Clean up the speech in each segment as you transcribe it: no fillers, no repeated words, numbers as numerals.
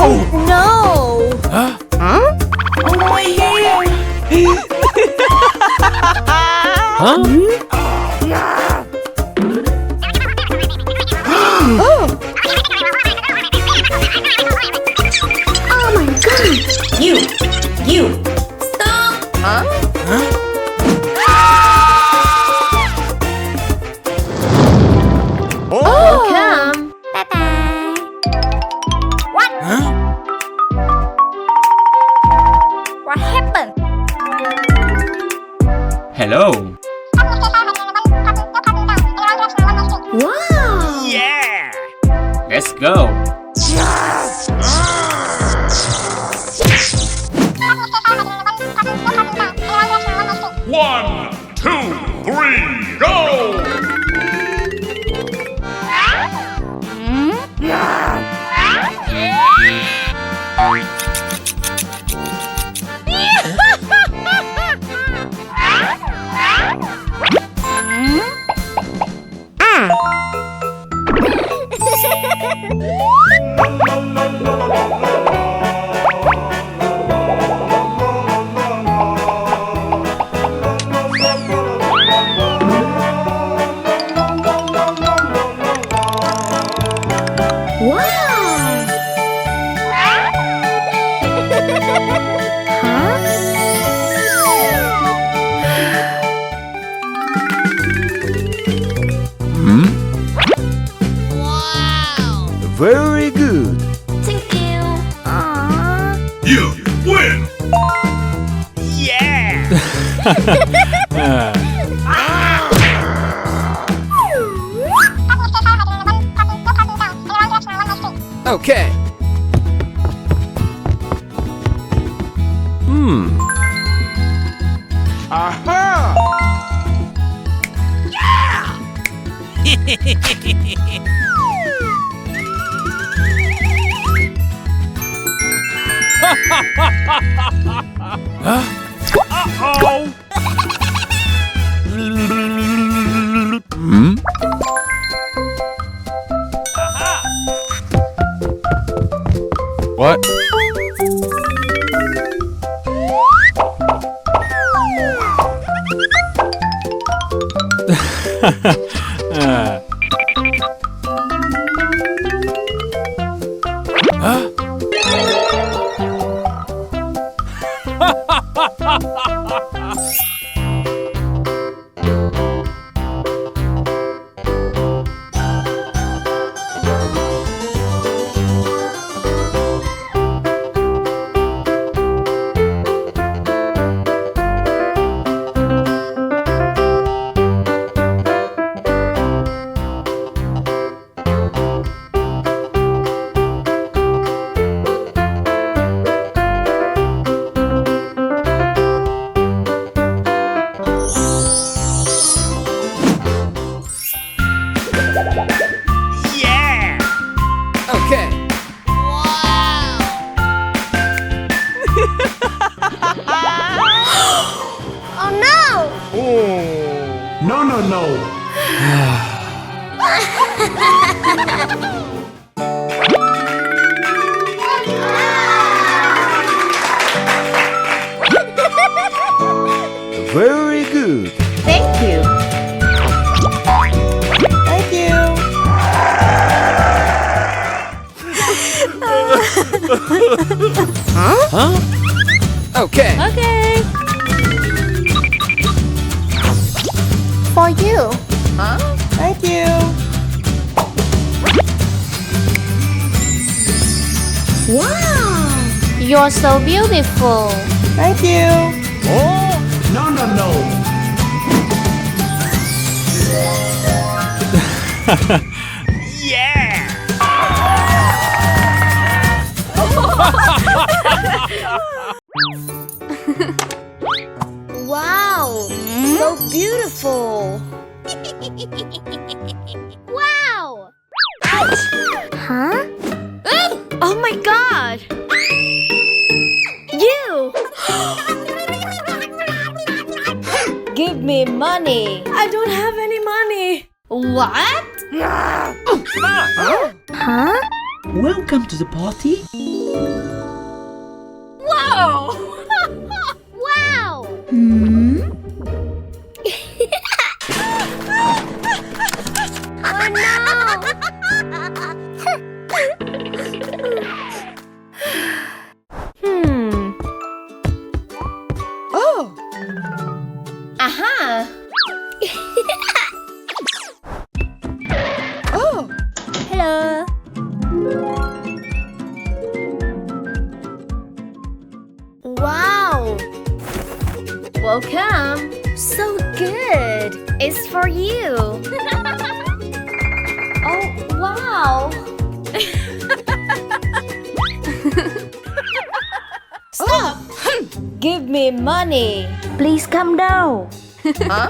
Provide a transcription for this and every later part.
Oh no! Huh? Oh yeah! Huh? Oh my god! You! Stop! Huh? Welcome! Bye-bye! What? Huh? What happened? Hello. Wow! Yeah. Let's go. One, two, three, go! Wow! Hmm? Very good. Thank you. Aww. You win! Okay. Aha! Uh-oh. Hmm? What? Huh? Okay. Oh no! No, no, no. Very good. Thank you. Thank you. Huh? Okay. Okay. For you. Huh? Thank you. Wow! You're so beautiful. Thank you. No, no, no. Wow! So beautiful. Wow! Ouch! Huh? Oh my god! You! Give me money. I don't have any money. What? Huh? Welcome to the party. Wow! Wow! Oh no! Oh! Aha! Oh! Hello. Wow! Welcome. So good. It's for you. Oh, wow. Stop. Give me money. Please come down. Huh?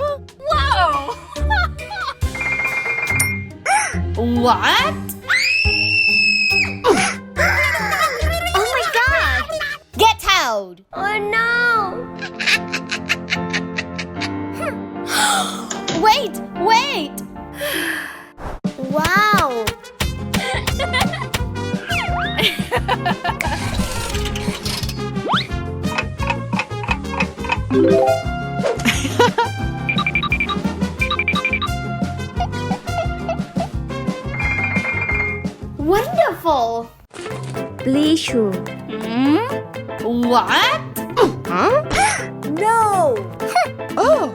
Wow. What? Oh my god! Get out! Oh no! Wait! Wait! Wow! Wonderful! Pleasure. What? Huh? No! Oh!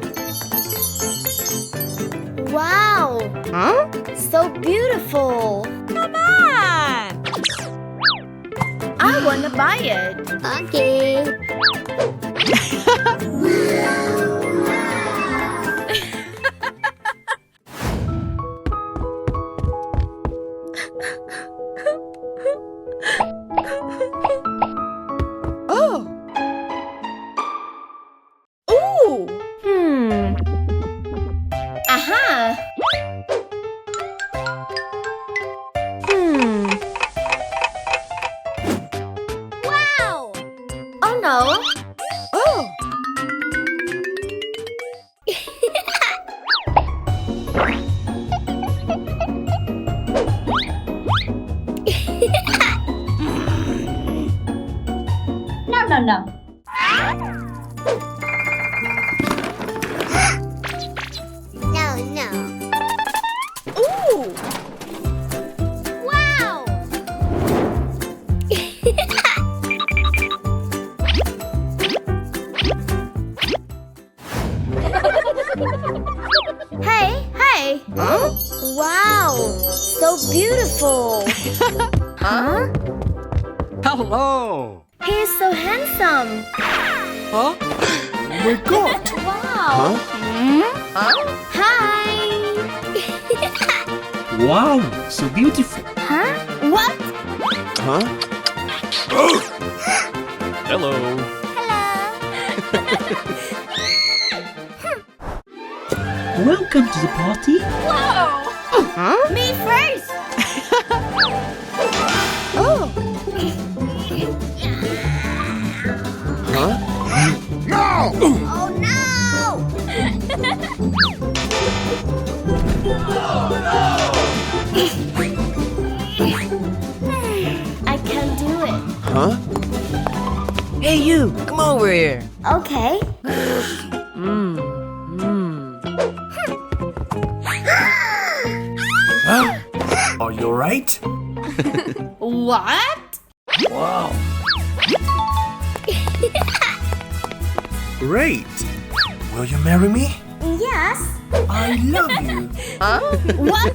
Wow! Huh? So beautiful! Come on! I wanna buy it. Okay. Oh! Ooh! Aha! Wow! Oh no! Oh! No. No. Ooh! Wow! Hey! Huh? Wow! So beautiful! Huh? Hello. He's so handsome! Huh? Oh my god! Wow! Huh? Hi! Wow, so beautiful. Huh? What? Huh? Hello. Welcome to the party. Whoa! Huh? Me first! Oh! Huh? No! Oh no! I can't do it. Huh? Hey, you! Come over here. Okay. Are you alright? What? Wow! Great! Will you marry me? Yes. I love you! Huh? What?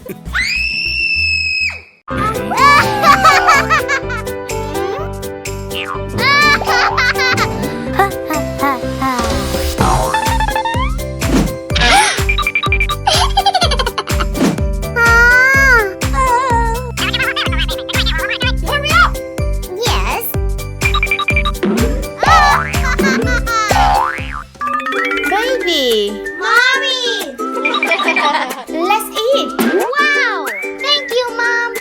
Hurry up! Yes. Baby! Mommy! Let's eat! Wow! Thank you, Mom!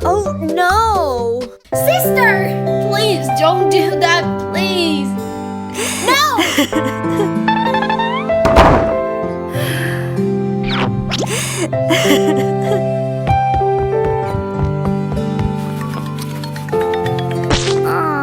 Oh no! Sister! Please don't do that, please! Aww.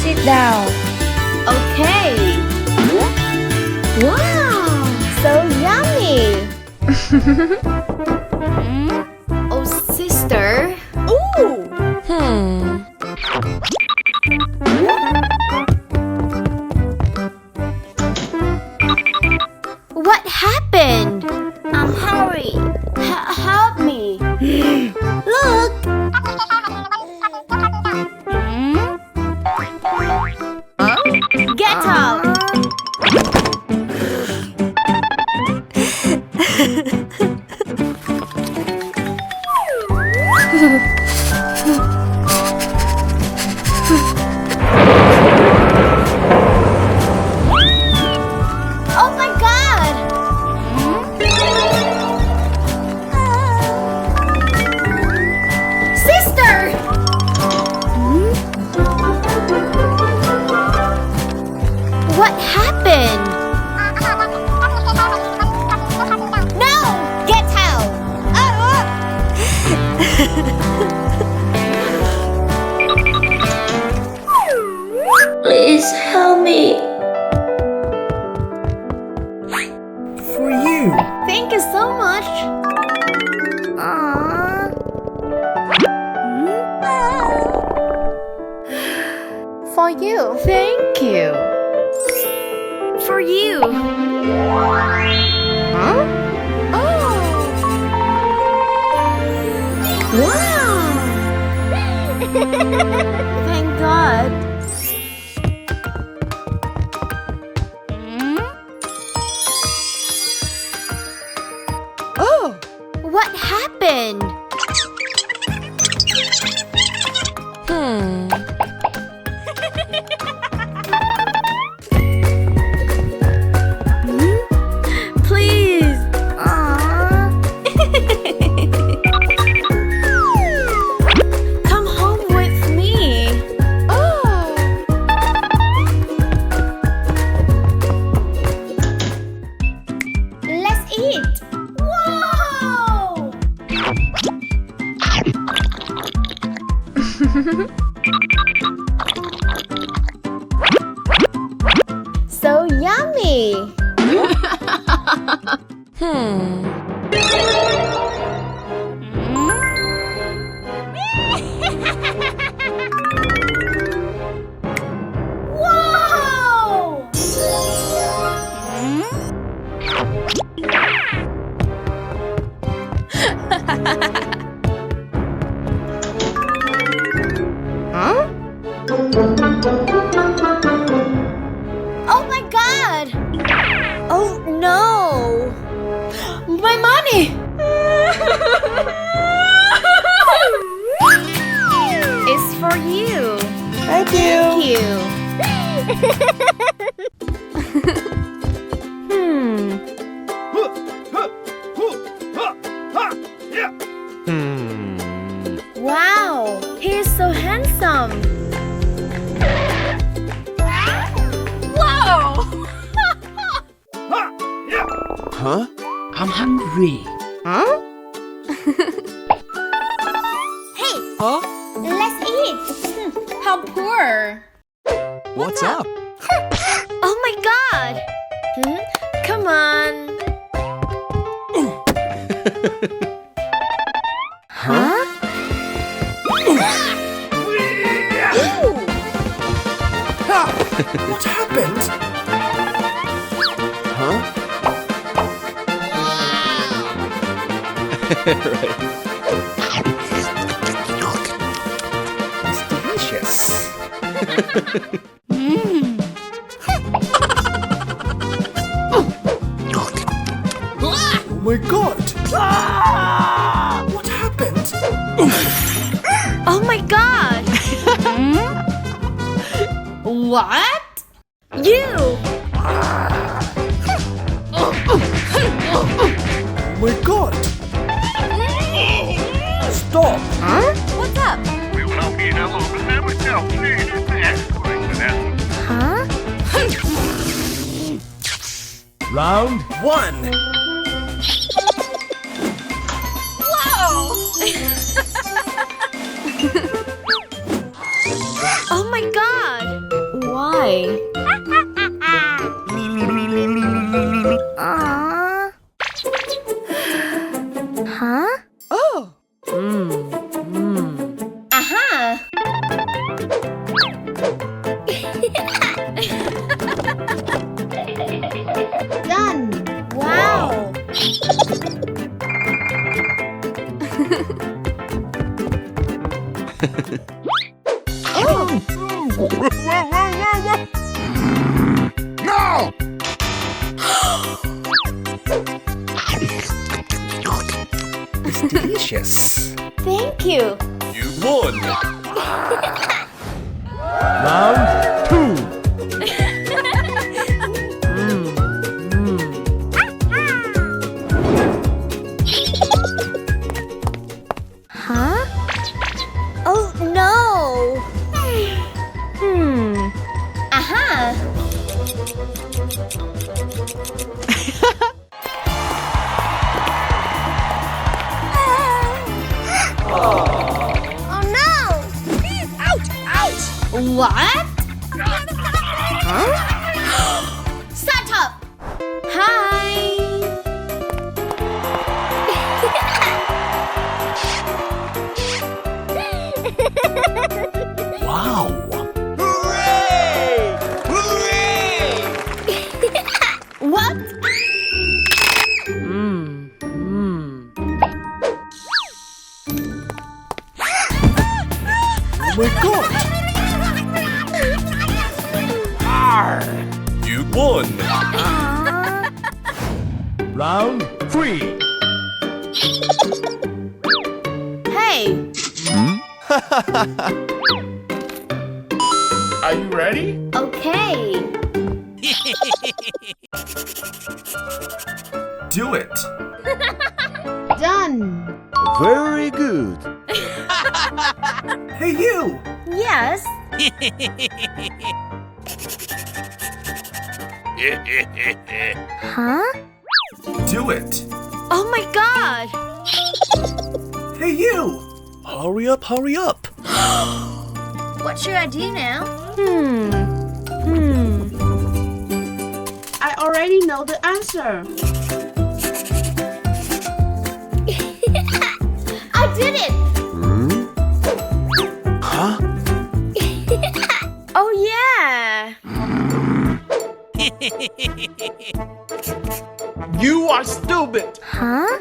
Sit down. Okay. Wow, so yummy. Oh, sister. Ooh. What happened? I'm hungry. Help me. Look. Get up. Oh my God! Sister! What happened? No! Get out! Please help me. For you. Thank you so much. Aww. For you. Thank you. For you. Huh? Oh. Wow. Thank God. Oh. What happened? Please. Aww. Come home with me. Oh. Let's eat. Whoa. So yummy. Whoa! Huh? Oh my God! Oh no! My money! It's for you. Thank Thank you. Wow, he's so handsome. Wow! Huh? I'm hungry. Huh? Hey, Huh? let's eat. How poor. What's up? Oh my God. Come on. Huh? What happened? Huh? It's delicious. delicious. Oh my god! What happened? Oh my god! What? You! Oh my god! Stop! Huh? What's up? Huh? Round 1. Oh my god! Why? Huh? Oh! Aha! Done! Wow! No! It's delicious. Thank you! You won! Round 2. Huh? Oh no! Aha! Oh no! Ouch! Ouch! What? Huh? Shut up! Hi! Wow! What? Oh my god! You won! Round 3. Hey! Are you ready? Okay! Do it! Done! Very good. Hey you! Yes? Huh? Do it! Oh my god! Hey you! Hurry up, hurry up! What should I do now? I already know the answer. I did it! Huh? Oh yeah! You are stupid! Huh?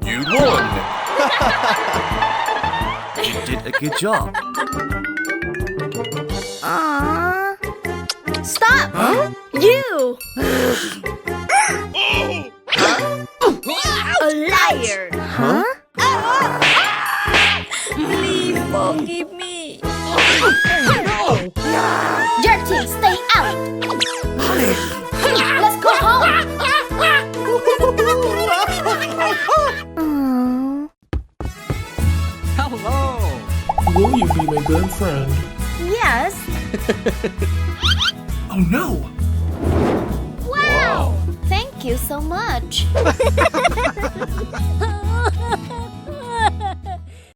You won! You did a good job. Stop! Huh? You! A liar! Huh? Please forgive me! No! Dirty, stay out! Let's go home! Hello! Will you be my girlfriend? Yes! Oh no! Wow! Thank you so much!